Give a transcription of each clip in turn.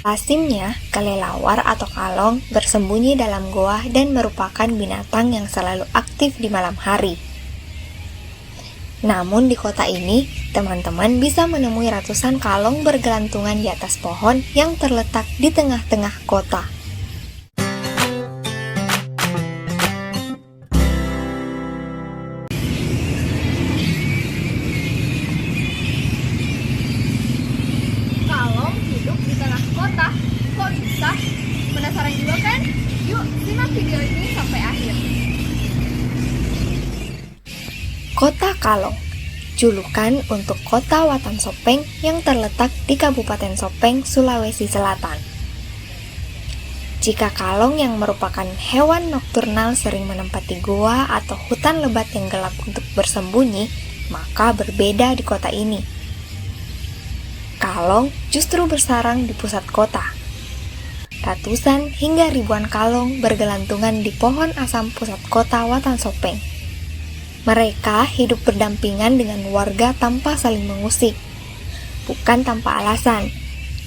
Lazimnya, kelelawar atau kalong bersembunyi dalam goa dan merupakan binatang yang selalu aktif di malam hari. Namun di kota ini, teman-teman bisa menemui ratusan kalong bergelantungan di atas pohon yang terletak di tengah-tengah kota. Kalong hidup di tengah kota, kok bisa? Penasaran juga kan? Yuk, simak video ini sampai akhir. Kota Kalong, julukan untuk kota Watan Sopeng yang terletak di Kabupaten Sopeng, Sulawesi Selatan. Jika kalong yang merupakan hewan nokturnal sering menempati goa atau hutan lebat yang gelap untuk bersembunyi, maka berbeda di kota ini. Kalong justru bersarang di pusat kota. Ratusan hingga ribuan kalong bergelantungan di pohon asam pusat kota Watan Sopeng. Mereka hidup berdampingan dengan warga tanpa saling mengusik, bukan tanpa alasan.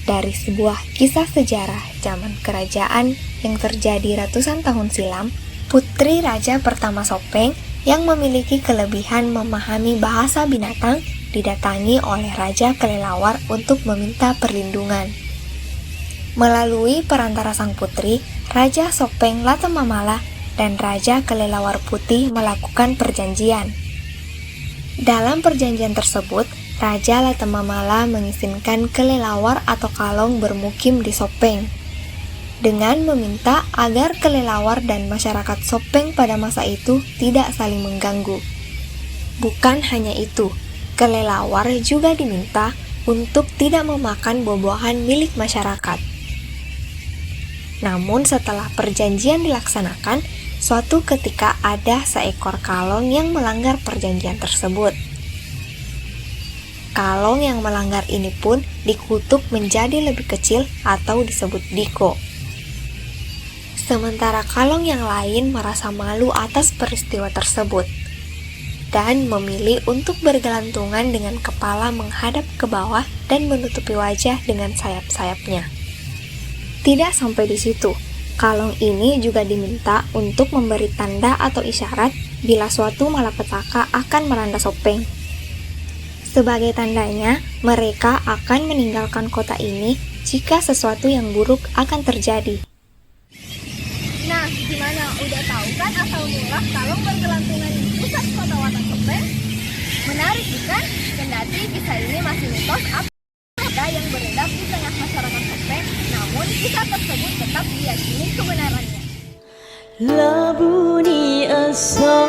Dari sebuah kisah sejarah zaman kerajaan yang terjadi ratusan tahun silam, putri raja pertama Sopeng yang memiliki kelebihan memahami bahasa binatang didatangi oleh Raja Kelelawar untuk meminta perlindungan. Melalui perantara sang putri, Raja Sopeng Latemamala dan Raja Kelelawar Putih melakukan perjanjian. Dalam perjanjian tersebut, Raja Latemamala mengizinkan kelelawar atau kalong bermukim di Sopeng, dengan meminta agar kelelawar dan masyarakat Sopeng pada masa itu tidak saling mengganggu. Bukan hanya itu, kelelawar juga diminta untuk tidak memakan buah-buahan milik masyarakat. Namun setelah perjanjian dilaksanakan, suatu ketika ada seekor kalong yang melanggar perjanjian tersebut. Kalong yang melanggar ini pun dikutuk menjadi lebih kecil atau disebut diko. Sementara kalong yang lain merasa malu atas peristiwa tersebut dan memilih untuk bergelantungan dengan kepala menghadap ke bawah dan menutupi wajah dengan sayap-sayapnya. Tidak sampai di situ, kalong ini juga diminta untuk memberi tanda atau isyarat bila suatu malapetaka akan melanda Sopeng. Sebagai tandanya, mereka akan meninggalkan kota ini jika sesuatu yang buruk akan terjadi. Nah, gimana? Udah tahu kan asal mula kalong bergelantungan di pusat kota Watan Sopeng? Menarik bukan? Kendati kisah ini masih mitos ada yang beredar di tengah masyarakat Sopeng, namun kisah tersebut tetap diyakini kebenarannya. Labuni asal